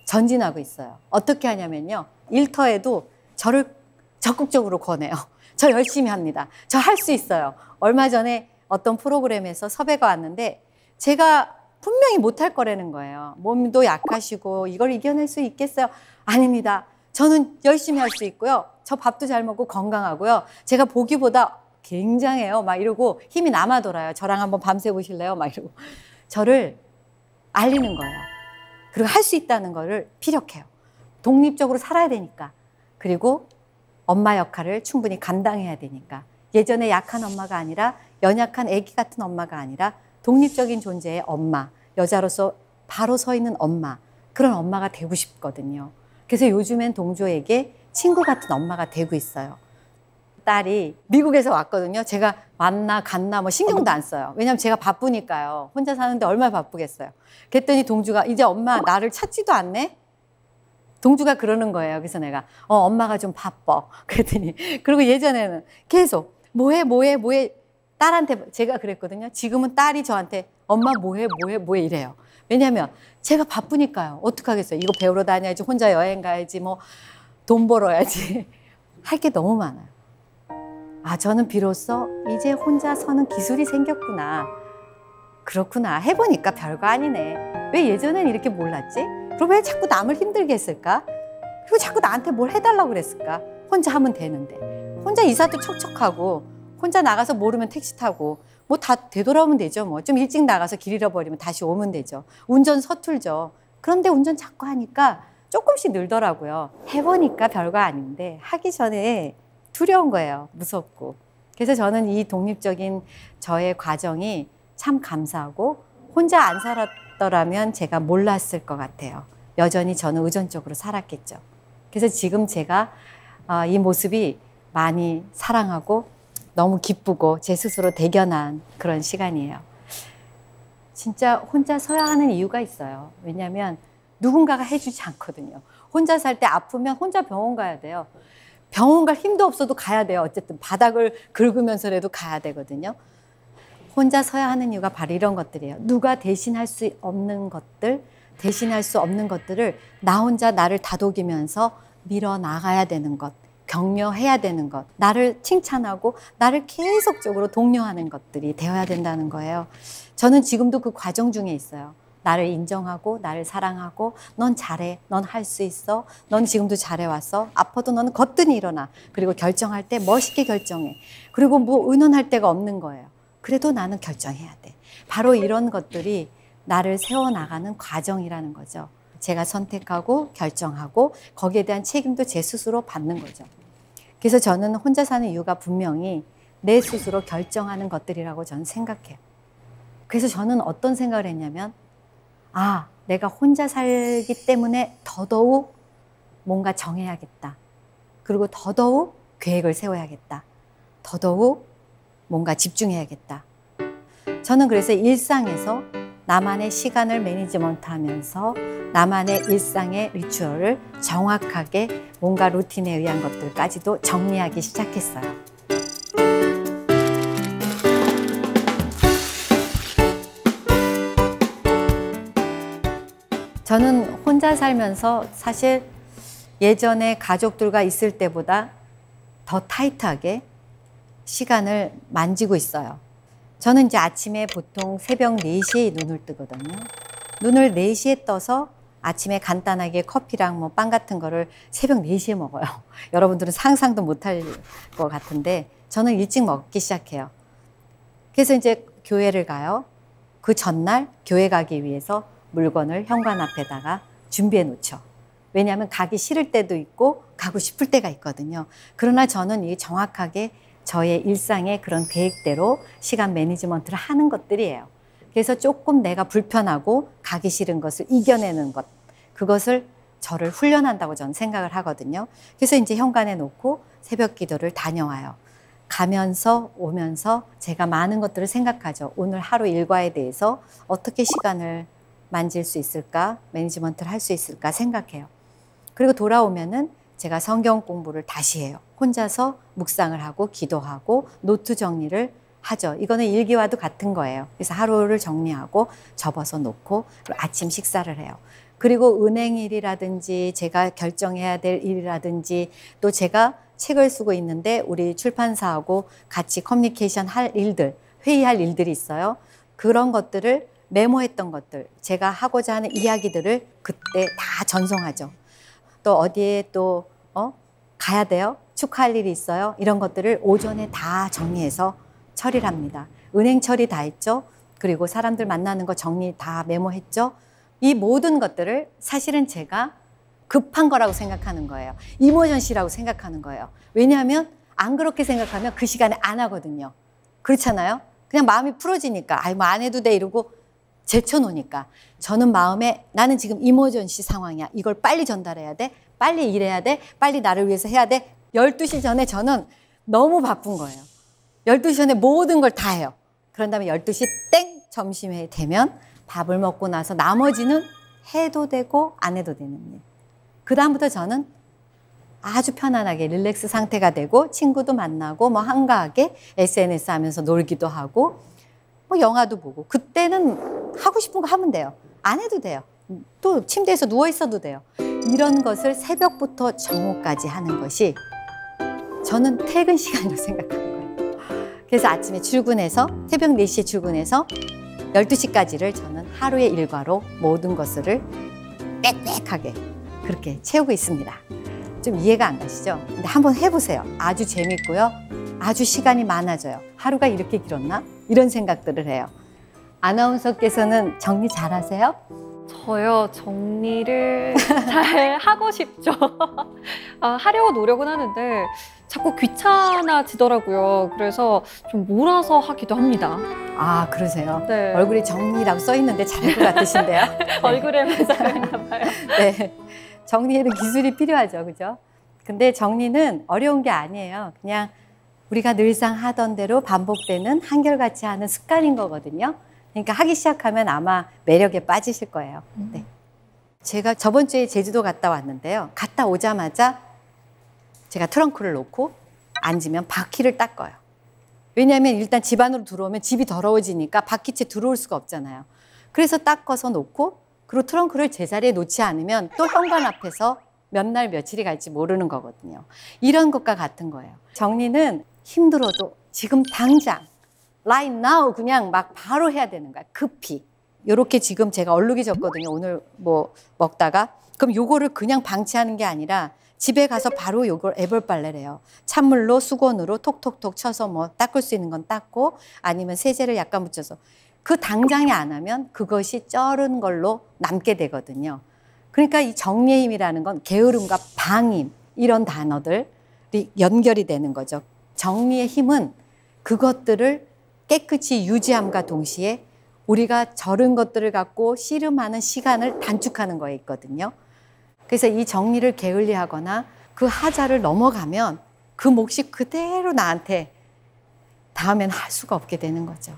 전진하고 있어요. 어떻게 하냐면요. 일터에도 저를 적극적으로 권해요. 저 열심히 합니다. 저 할 수 있어요. 얼마 전에 어떤 프로그램에서 섭외가 왔는데 제가 분명히 못할 거라는 거예요. 몸도 약하시고 이걸 이겨낼 수 있겠어요? 아닙니다. 저는 열심히 할 수 있고요. 저 밥도 잘 먹고 건강하고요. 제가 보기보다 굉장해요. 막 이러고 힘이 남아 돌아요. 저랑 한번 밤새 보실래요? 막 이러고. 저를 알리는 거예요. 그리고 할 수 있다는 거를 피력해요. 독립적으로 살아야 되니까. 그리고 엄마 역할을 충분히 감당해야 되니까. 예전에 약한 엄마가 아니라 연약한 아기 같은 엄마가 아니라 독립적인 존재의 엄마, 여자로서 바로 서 있는 엄마, 그런 엄마가 되고 싶거든요. 그래서 요즘엔 동조에게 친구 같은 엄마가 되고 있어요. 딸이 미국에서 왔거든요. 제가 왔나 갔나 뭐 신경도 안 써요. 왜냐면 제가 바쁘니까요. 혼자 사는데 얼마나 바쁘겠어요. 그랬더니 동주가 이제 엄마 나를 찾지도 않네? 동주가 그러는 거예요. 그래서 내가 엄마가 좀 바빠. 그랬더니 그리고 예전에는 계속 뭐해 딸한테 제가 그랬거든요. 지금은 딸이 저한테 엄마 뭐해 이래요. 왜냐하면 제가 바쁘니까요. 어떡하겠어요. 이거 배우러 다녀야지, 혼자 여행 가야지, 뭐 돈 벌어야지. 할 게 너무 많아요. 저는 비로소 이제 혼자 서는 기술이 생겼구나. 그렇구나. 해보니까 별거 아니네. 왜 예전엔 이렇게 몰랐지? 그럼 왜 자꾸 남을 힘들게 했을까? 그리고 자꾸 나한테 뭘 해달라고 그랬을까? 혼자 하면 되는데. 혼자 이사도 척척하고 혼자 나가서 모르면 택시 타고 뭐 다 되돌아오면 되죠. 뭐 좀 일찍 나가서 길 잃어버리면 다시 오면 되죠. 운전 서툴죠. 그런데 운전 자꾸 하니까 조금씩 늘더라고요. 해보니까 별거 아닌데 하기 전에 두려운 거예요. 무섭고. 그래서 저는 이 독립적인 저의 과정이 참 감사하고, 혼자 안 살았더라면 제가 몰랐을 것 같아요. 여전히 저는 의존적으로 살았겠죠. 그래서 지금 제가 이 모습이 많이 사랑하고 너무 기쁘고 제 스스로 대견한 그런 시간이에요. 진짜 혼자 서야 하는 이유가 있어요. 왜냐하면 누군가가 해주지 않거든요. 혼자 살 때 아프면 혼자 병원 가야 돼요. 병원 갈 힘도 없어도 가야 돼요. 어쨌든 바닥을 긁으면서라도 가야 되거든요. 혼자 서야 하는 이유가 바로 이런 것들이에요. 누가 대신할 수 없는 것들, 대신할 수 없는 것들을 나 혼자 나를 다독이면서 밀어나가야 되는 것, 격려해야 되는 것, 나를 칭찬하고 나를 계속적으로 독려하는 것들이 되어야 된다는 거예요. 저는 지금도 그 과정 중에 있어요. 나를 인정하고 나를 사랑하고 넌 잘해, 넌 할 수 있어, 넌 지금도 잘해왔어, 아파도 너는 거뜬히 일어나. 그리고 결정할 때 멋있게 결정해. 그리고 뭐 의논할 데가 없는 거예요. 그래도 나는 결정해야 돼. 바로 이런 것들이 나를 세워나가는 과정이라는 거죠. 제가 선택하고 결정하고 거기에 대한 책임도 제 스스로 받는 거죠. 그래서 저는 혼자 사는 이유가 분명히 내 스스로 결정하는 것들이라고 저는 생각해요. 그래서 저는 어떤 생각을 했냐면 아, 내가 혼자 살기 때문에 더더욱 뭔가 정해야겠다. 그리고 더더욱 계획을 세워야겠다. 더더욱 뭔가 집중해야겠다. 저는 그래서 일상에서 나만의 시간을 매니지먼트 하면서 나만의 일상의 리추얼을 정확하게 뭔가 루틴에 의한 것들까지도 정리하기 시작했어요. 저는 혼자 살면서 사실 예전에 가족들과 있을 때보다 더 타이트하게 시간을 만지고 있어요. 저는 이제 아침에 보통 새벽 4시에 눈을 뜨거든요. 눈을 4시에 떠서 아침에 간단하게 커피랑 뭐 빵 같은 거를 새벽 4시에 먹어요. 여러분들은 상상도 못할 것 같은데 저는 일찍 먹기 시작해요. 그래서 이제 교회를 가요. 그 전날 교회 가기 위해서 물건을 현관 앞에다가 준비해 놓죠. 왜냐하면 가기 싫을 때도 있고 가고 싶을 때가 있거든요. 그러나 저는 이게 정확하게 저의 일상의 그런 계획대로 시간 매니지먼트를 하는 것들이에요. 그래서 조금 내가 불편하고 가기 싫은 것을 이겨내는 것, 그것을 저를 훈련한다고 저는 생각을 하거든요. 그래서 이제 현관에 놓고 새벽 기도를 다녀와요. 가면서 오면서 제가 많은 것들을 생각하죠. 오늘 하루 일과에 대해서 어떻게 시간을 만질 수 있을까, 매니지먼트를 할 수 있을까 생각해요. 그리고 돌아오면은 제가 성경 공부를 다시 해요. 혼자서 묵상을 하고 기도하고 노트 정리를 하죠. 이거는 일기와도 같은 거예요. 그래서 하루를 정리하고 접어서 놓고 그리고 아침 식사를 해요. 그리고 은행일이라든지 제가 결정해야 될 일이라든지 또 제가 책을 쓰고 있는데 우리 출판사하고 같이 커뮤니케이션 할 일들, 회의할 일들이 있어요. 그런 것들을 메모했던 것들, 제가 하고자 하는 이야기들을 그때 다 전송하죠. 또 어디에 또 가야 돼요? 축하할 일이 있어요? 이런 것들을 오전에 다 정리해서 처리를 합니다. 은행 처리 다 했죠? 그리고 사람들 만나는 거 정리 다 메모했죠? 이 모든 것들을 사실은 제가 급한 거라고 생각하는 거예요. 이머전시라고 생각하는 거예요. 왜냐하면 안 그렇게 생각하면 그 시간에 안 하거든요. 그렇잖아요? 그냥 마음이 풀어지니까 아이 뭐 안 해도 돼 이러고 제쳐놓으니까 저는 마음에 나는 지금 이머전시 상황이야. 이걸 빨리 전달해야 돼. 빨리 일해야 돼. 빨리 나를 위해서 해야 돼. 12시 전에 저는 너무 바쁜 거예요. 12시 전에 모든 걸 다 해요. 그런 다음에 12시 땡 점심에 되면 밥을 먹고 나서 나머지는 해도 되고 안 해도 되는 일. 그 다음부터 저는 아주 편안하게 릴렉스 상태가 되고 친구도 만나고 뭐 한가하게 SNS 하면서 놀기도 하고 뭐 영화도 보고 그때는 하고 싶은 거 하면 돼요. 안 해도 돼요. 또 침대에서 누워 있어도 돼요. 이런 것을 새벽부터 정오까지 하는 것이 저는 퇴근 시간이라고 생각하는 거예요. 그래서 아침에 출근해서 새벽 4시에 출근해서 12시까지를 저는 하루의 일과로 모든 것을 빽빽하게 그렇게 채우고 있습니다. 좀 이해가 안 가시죠? 근데 한번 해보세요. 아주 재밌고요. 아주 시간이 많아져요. 하루가 이렇게 길었나? 이런 생각들을 해요. 아나운서께서는 정리 잘하세요? 저요, 정리를 잘 하고 싶죠. 하려고 노력은 하는데 자꾸 귀찮아지더라고요. 그래서 좀 몰아서 하기도 합니다. 아, 그러세요? 네. 얼굴에 정리라고 써 있는데 잘할 것 같으신데요? 얼굴에만 쌓여있나 봐요. 네. 정리에는 기술이 필요하죠. 그죠? 근데 정리는 어려운 게 아니에요. 그냥 우리가 늘상 하던 대로 반복되는 한결같이 하는 습관인 거거든요. 그러니까 하기 시작하면 아마 매력에 빠지실 거예요. 네. 제가 저번 주에 제주도 갔다 왔는데요. 갔다 오자마자 제가 트렁크를 놓고 앉으면 바퀴를 닦아요. 왜냐하면 일단 집 안으로 들어오면 집이 더러워지니까 바퀴채 들어올 수가 없잖아요. 그래서 닦아서 놓고 그리고 트렁크를 제자리에 놓지 않으면 또 현관 앞에서 몇 날 며칠이 갈지 모르는 거거든요. 이런 것과 같은 거예요. 정리는 힘들어도 지금 당장 right now 그냥 막 바로 해야 되는 거야. 급히. 요렇게 지금 제가 얼룩이 졌거든요. 오늘 뭐 먹다가. 그럼 요거를 그냥 방치하는 게 아니라 집에 가서 바로 요걸 애벌빨래래요. 찬물로 수건으로 톡톡톡 쳐서 뭐 닦을 수 있는 건 닦고 아니면 세제를 약간 묻혀서 그 당장에 안 하면 그것이 쩔은 걸로 남게 되거든요. 그러니까 이 정리의 힘이라는 건 게으름과 방임 이런 단어들이 연결이 되는 거죠. 정리의 힘은 그것들을 깨끗이 유지함과 동시에 우리가 절은 것들을 갖고 씨름하는 시간을 단축하는 거에 있거든요. 그래서 이 정리를 게을리하거나 그 하자를 넘어가면 그 몫이 그대로 나한테 다음엔 할 수가 없게 되는 거죠.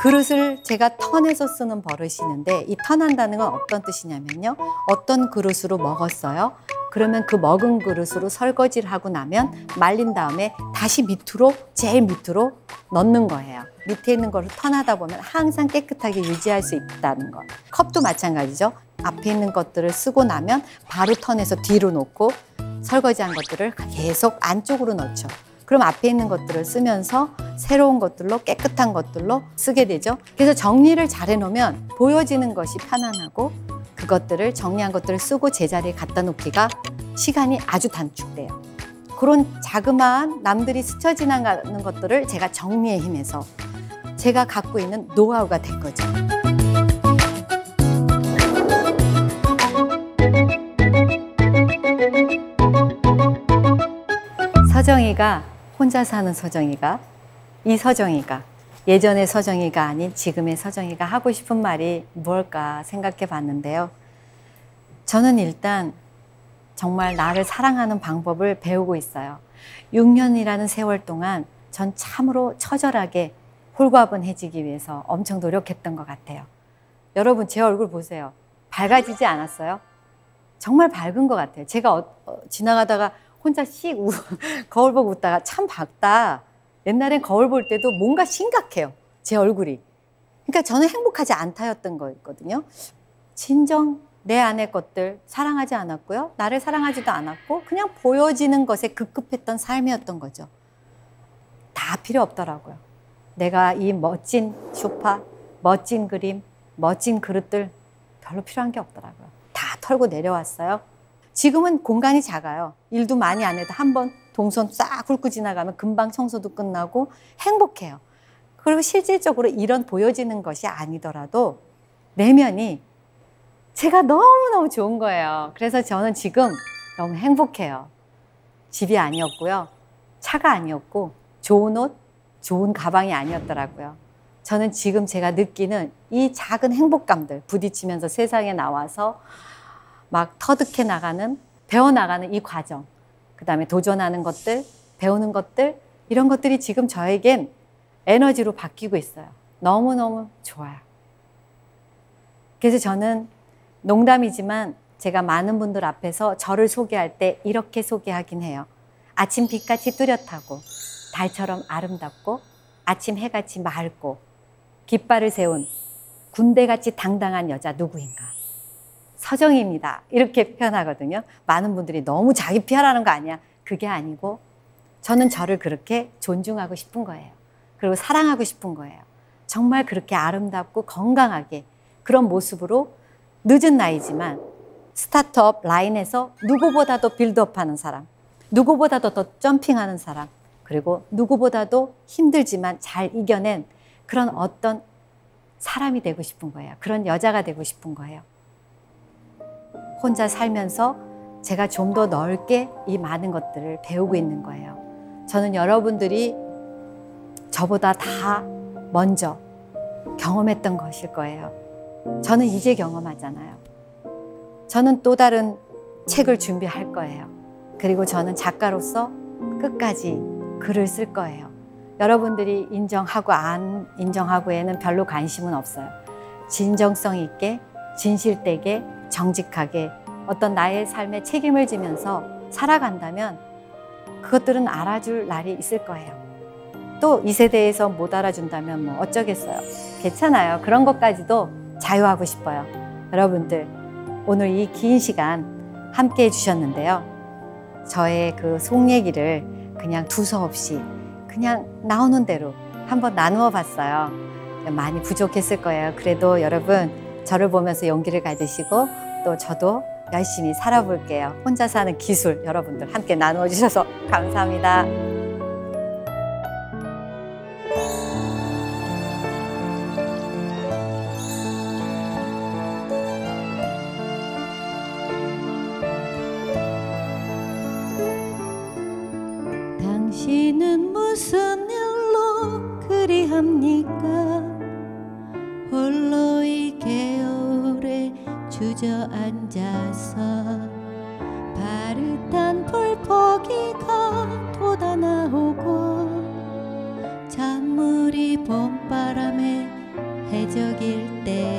그릇을 제가 턴해서 쓰는 버릇이 있는데, 이 턴한다는 건 어떤 뜻이냐면요, 어떤 그릇으로 먹었어요. 그러면 그 먹은 그릇으로 설거지를 하고 나면 말린 다음에 다시 밑으로, 제일 밑으로 넣는 거예요. 밑에 있는 거를 턴하다 보면 항상 깨끗하게 유지할 수 있다는 거. 컵도 마찬가지죠. 앞에 있는 것들을 쓰고 나면 바로 턴해서 뒤로 놓고 설거지한 것들을 계속 안쪽으로 넣죠. 그럼 앞에 있는 것들을 쓰면서 새로운 것들로, 깨끗한 것들로 쓰게 되죠. 그래서 정리를 잘 해놓으면 보여지는 것이 편안하고, 그것들을, 정리한 것들을 쓰고 제자리에 갖다 놓기가 시간이 아주 단축돼요. 그런 자그마한 남들이 스쳐 지나가는 것들을 제가 정리의 힘에서 제가 갖고 있는 노하우가 된 거죠. 서정이가, 혼자 사는 서정이가, 이 서정이가, 예전의 서정이가 아닌 지금의 서정이가 하고 싶은 말이 무엇일까 생각해 봤는데요. 저는 일단 정말 나를 사랑하는 방법을 배우고 있어요. 6년이라는 세월 동안 전 참으로 처절하게 홀가분해지기 위해서 엄청 노력했던 것 같아요. 여러분, 제 얼굴 보세요. 밝아지지 않았어요? 정말 밝은 것 같아요. 제가 지나가다가 혼자 거울 보고 웃다가 참 밝다. 옛날엔 거울 볼 때도 뭔가 심각해요. 제 얼굴이. 그러니까 저는 행복하지 않다였던 거였거든요. 진정 내 안의 것들 사랑하지 않았고요. 나를 사랑하지도 않았고 그냥 보여지는 것에 급급했던 삶이었던 거죠. 다 필요 없더라고요. 내가 이 멋진 소파, 멋진 그림, 멋진 그릇들 별로 필요한 게 없더라고요. 다 털고 내려왔어요. 지금은 공간이 작아요. 일도 많이 안 해도 한번 동선 싹 훑고 지나가면 금방 청소도 끝나고 행복해요. 그리고 실질적으로 이런 보여지는 것이 아니더라도 내면이 제가 너무너무 좋은 거예요. 그래서 저는 지금 너무 행복해요. 집이 아니었고요. 차가 아니었고 좋은 옷, 좋은 가방이 아니었더라고요. 저는 지금 제가 느끼는 이 작은 행복감들, 부딪히면서 세상에 나와서 막 터득해 나가는, 배워나가는 이 과정, 그 다음에 도전하는 것들, 배우는 것들, 이런 것들이 지금 저에겐 에너지로 바뀌고 있어요. 너무너무 좋아요. 그래서 저는 농담이지만 제가 많은 분들 앞에서 저를 소개할 때 이렇게 소개하긴 해요. 아침 빛같이 뚜렷하고 달처럼 아름답고 아침 해같이 맑고 깃발을 세운 군대같이 당당한 여자 누구인가? 서정희입니다. 이렇게 표현하거든요. 많은 분들이 너무 자기 PR하는 거 아니야? 그게 아니고 저는 저를 그렇게 존중하고 싶은 거예요. 그리고 사랑하고 싶은 거예요. 정말 그렇게 아름답고 건강하게 그런 모습으로 늦은 나이지만 스타트업 라인에서 누구보다도 빌드업하는 사람, 누구보다도 더 점핑하는 사람, 그리고 누구보다도 힘들지만 잘 이겨낸 그런 어떤 사람이 되고 싶은 거예요. 그런 여자가 되고 싶은 거예요. 혼자 살면서 제가 좀 더 넓게 이 많은 것들을 배우고 있는 거예요. 저는 여러분들이 저보다 다 먼저 경험했던 것일 거예요. 저는 이제 경험하잖아요. 저는 또 다른 책을 준비할 거예요. 그리고 저는 작가로서 끝까지 글을 쓸 거예요. 여러분들이 인정하고 안 인정하고에는 별로 관심은 없어요. 진정성 있게, 진실되게, 정직하게 어떤 나의 삶에 책임을 지면서 살아간다면 그것들은 알아줄 날이 있을 거예요. 또 이 세대에서 못 알아준다면 뭐 어쩌겠어요. 괜찮아요. 그런 것까지도 자유하고 싶어요. 여러분들 오늘 이 긴 시간 함께 해주셨는데요. 저의 그 속 얘기를 그냥 두서없이 그냥 나오는 대로 한번 나누어 봤어요. 많이 부족했을 거예요. 그래도 여러분 저를 보면서 용기를 가지시고 또 저도 열심히 살아볼게요. 혼자 사는 기술 여러분들 함께 나누어 주셔서 감사합니다. 당신은 무슨 일로 그리합니까? 주저앉아서 파릇한 불포기가 돋아나오고 잔물이 봄바람에 해적일 때에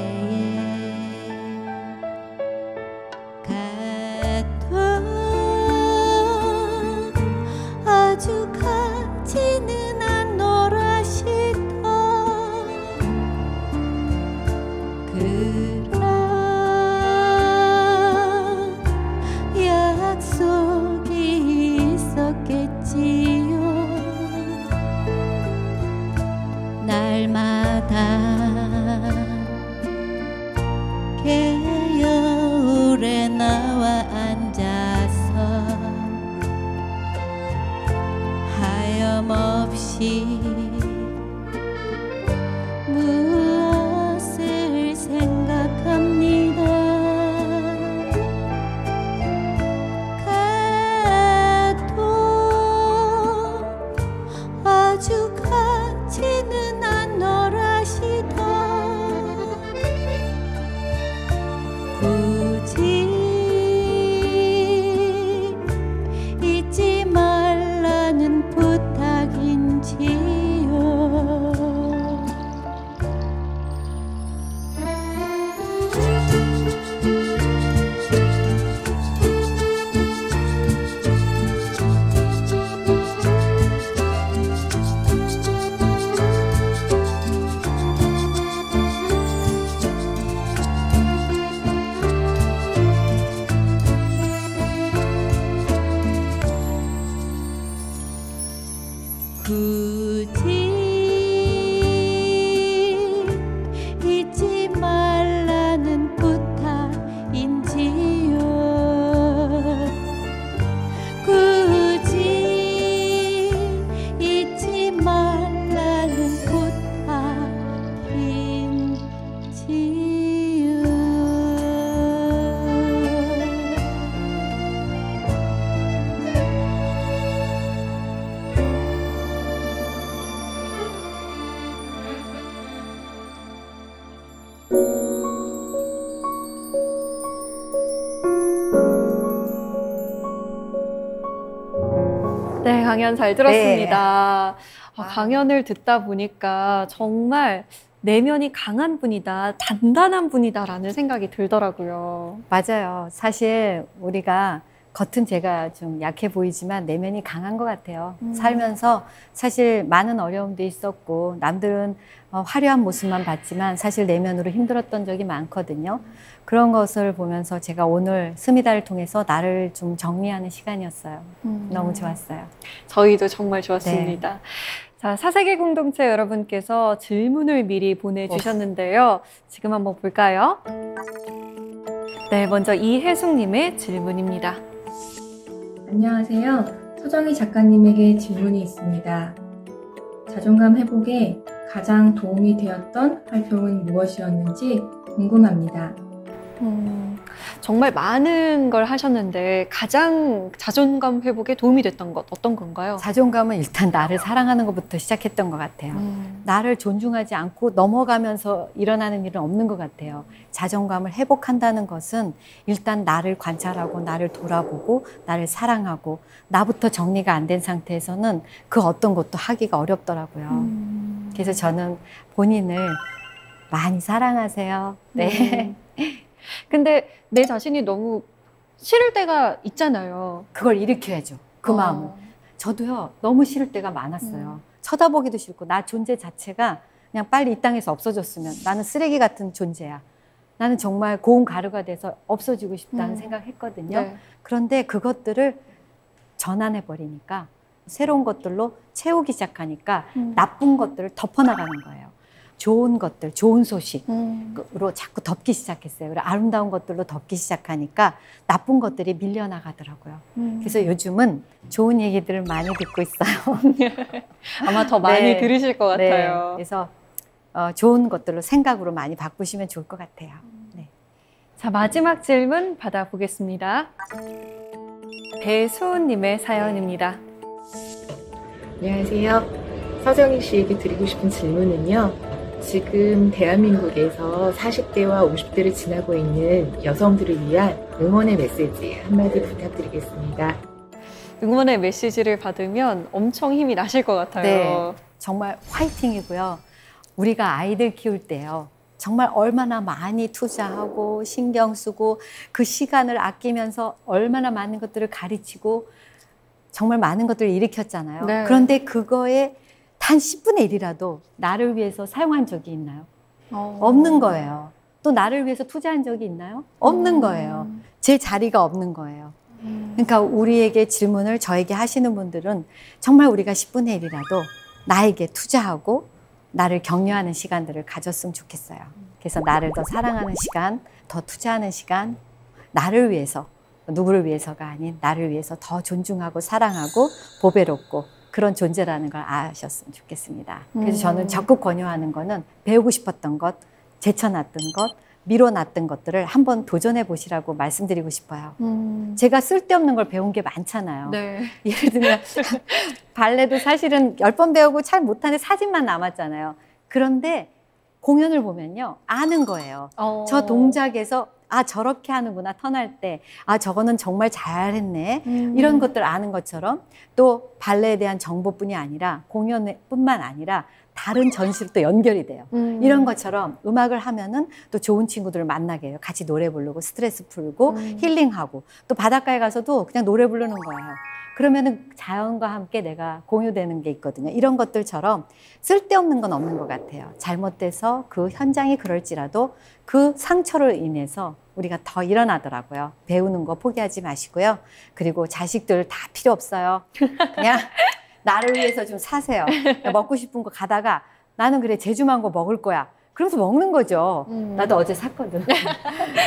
아주 가지는 않노라시다 그런 약속이 있었겠지요 날마다 개여울에 나와 앉아서 하염없이 무엇을 생각합니다. 가도 아주 가지는 않노라시다 굳이 잊지 말라는 부탁인지요 굳이 잊지 말라는 부탁인지요 굳이 잊지 말라는 네, 강연 잘 들었습니다. 강연을 듣다 보니까 정말 내면이 강한 분이다, 단단한 분이다라는 생각이 들더라고요. 맞아요. 사실 우리가 겉은 제가 좀 약해 보이지만 내면이 강한 것 같아요. 살면서 사실 많은 어려움도 있었고 남들은 화려한 모습만 봤지만 사실 내면으로 힘들었던 적이 많거든요. 그런 것을 보면서 제가 오늘 스미다를 통해서 나를 좀 정리하는 시간이었어요. 너무 좋았어요. 저희도 정말 좋았습니다. 네. 자, 사세계 공동체 여러분께서 질문을 미리 보내주셨는데요. 지금 한번 볼까요? 네, 먼저 이혜숙님의 질문입니다. 안녕하세요. 서정희 작가님에게 질문이 있습니다. 자존감 회복에 가장 도움이 되었던 활동은 무엇이었는지 궁금합니다. 정말 많은 걸 하셨는데 가장 자존감 회복에 도움이 됐던 것 어떤 건가요? 자존감은 일단 나를 사랑하는 것부터 시작했던 것 같아요. 나를 존중하지 않고 넘어가면서 일어나는 일은 없는 것 같아요. 자존감을 회복한다는 것은 일단 나를 관찰하고 나를 돌아보고 나를 사랑하고 나부터 정리가 안 된 상태에서는 그 어떤 것도 하기가 어렵더라고요. 그래서 저는 본인을 많이 사랑하세요. 네. 근데 내 자신이 너무 싫을 때가 있잖아요. 그걸 일으켜야죠. 그 마음을. 저도요. 너무 싫을 때가 많았어요. 쳐다보기도 싫고 나 존재 자체가 그냥 빨리 이 땅에서 없어졌으면 나는 쓰레기 같은 존재야. 나는 정말 고운 가루가 돼서 없어지고 싶다는 생각했거든요. 네. 그런데 그것들을 전환해버리니까 새로운 것들로 채우기 시작하니까 나쁜 것들을 덮어나가는 거예요. 좋은 것들, 좋은 소식으로 자꾸 덮기 시작했어요. 그리고 아름다운 것들로 덮기 시작하니까 나쁜 것들이 밀려나가더라고요. 그래서 요즘은 좋은 얘기들을 많이 듣고 있어요. 아마 더 많이 네. 들으실 것 같아요. 네. 그래서 좋은 것들로 생각으로 많이 바꾸시면 좋을 것 같아요. 네. 자, 마지막 질문 받아보겠습니다. 배수은님의 사연입니다. 안녕하세요. 서정희 씨에게 드리고 싶은 질문은요. 지금 대한민국에서 40대와 50대를 지나고 있는 여성들을 위한 응원의 메시지 한마디 부탁드리겠습니다. 응원의 메시지를 받으면 엄청 힘이 나실 것 같아요. 네, 정말 화이팅이고요. 우리가 아이들 키울 때요. 정말 얼마나 많이 투자하고 신경 쓰고 그 시간을 아끼면서 얼마나 많은 것들을 가르치고 정말 많은 것들을 일으켰잖아요. 네. 그런데 그거에 단 10분의 1이라도 나를 위해서 사용한 적이 있나요? 없는 거예요. 또 나를 위해서 투자한 적이 있나요? 없는 거예요. 제 자리가 없는 거예요. 그러니까 우리에게 질문을 저에게 하시는 분들은 정말 우리가 10분의 1이라도 나에게 투자하고 나를 격려하는 시간들을 가졌으면 좋겠어요. 그래서 나를 더 사랑하는 시간, 더 투자하는 시간, 나를 위해서, 누구를 위해서가 아닌 나를 위해서 더 존중하고 사랑하고 보배롭고 그런 존재라는 걸 아셨으면 좋겠습니다. 그래서 저는 적극 권유하는 거는 배우고 싶었던 것, 제쳐놨던 것, 미뤄놨던 것들을 한번 도전해 보시라고 말씀드리고 싶어요. 제가 쓸데없는 걸 배운 게 많잖아요. 네. 예를 들면 발레도 사실은 10번 배우고 잘 못하는 사진만 남았잖아요. 그런데 공연을 보면요. 아는 거예요. 저 동작에서 아 저렇게 하는구나 턴할 때 아 저거는 정말 잘했네 이런 것들 아는 것처럼 또 발레에 대한 정보뿐이 아니라 공연뿐만 아니라 다른 전시로 또 연결이 돼요. 이런 것처럼 음악을 하면은 또 좋은 친구들을 만나게 해요. 같이 노래 부르고 스트레스 풀고 힐링하고 또 바닷가에 가서도 그냥 노래 부르는 거예요. 그러면은 자연과 함께 내가 공유되는 게 있거든요. 이런 것들처럼 쓸데없는 건 없는 것 같아요. 잘못돼서 그 현장이 그럴지라도 그 상처로 인해서 우리가 더 일어나더라고요. 배우는 거 포기하지 마시고요. 그리고 자식들 다 필요 없어요. 그냥 나를 위해서 좀 사세요. 먹고 싶은 거 가다가 나는 그래 제주망고 먹을 거야. 그러면서 먹는 거죠. 나도 어제 샀거든.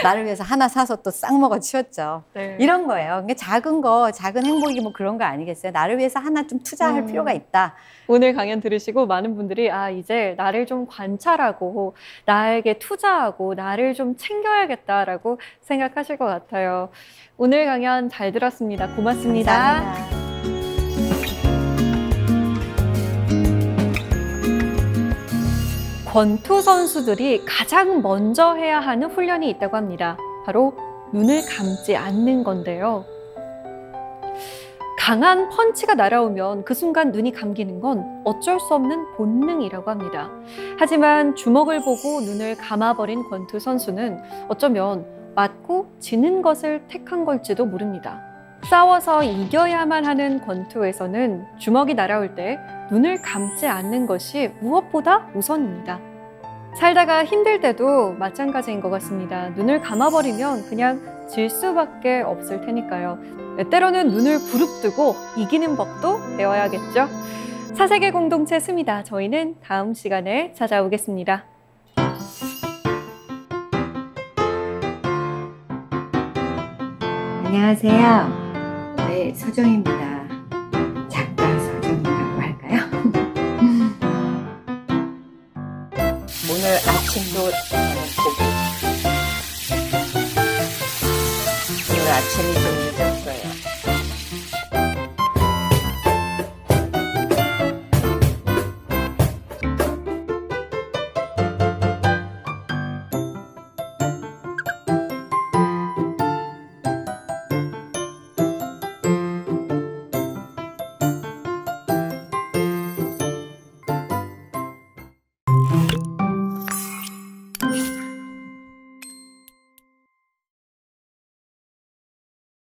나를 위해서 하나 사서 또 싹 먹어 치웠죠. 네. 이런 거예요. 그러니까 작은 거, 작은 행복이 뭐 그런 거 아니겠어요? 나를 위해서 하나 좀 투자할 필요가 있다. 오늘 강연 들으시고 많은 분들이 아 이제 나를 좀 관찰하고 나에게 투자하고 나를 좀 챙겨야겠다라고 생각하실 것 같아요. 오늘 강연 잘 들었습니다. 고맙습니다. 감사합니다. 권투 선수들이 가장 먼저 해야 하는 훈련이 있다고 합니다. 바로 눈을 감지 않는 건데요. 강한 펀치가 날아오면 그 순간 눈이 감기는 건 어쩔 수 없는 본능이라고 합니다. 하지만 주먹을 보고 눈을 감아버린 권투 선수는 어쩌면 맞고 지는 것을 택한 걸지도 모릅니다. 싸워서 이겨야만 하는 권투에서는 주먹이 날아올 때 눈을 감지 않는 것이 무엇보다 우선입니다. 살다가 힘들 때도 마찬가지인 것 같습니다. 눈을 감아버리면 그냥 질 수밖에 없을 테니까요. 때로는 눈을 부릅뜨고 이기는 법도 배워야겠죠. 사세계 공동체 스미다. 저희는 다음 시간에 찾아오겠습니다. 안녕하세요. 네, 서정입니다. 작가 서정이라고 할까요? 오늘 아침도 고기. 오늘 아침이 좀 늦었어요.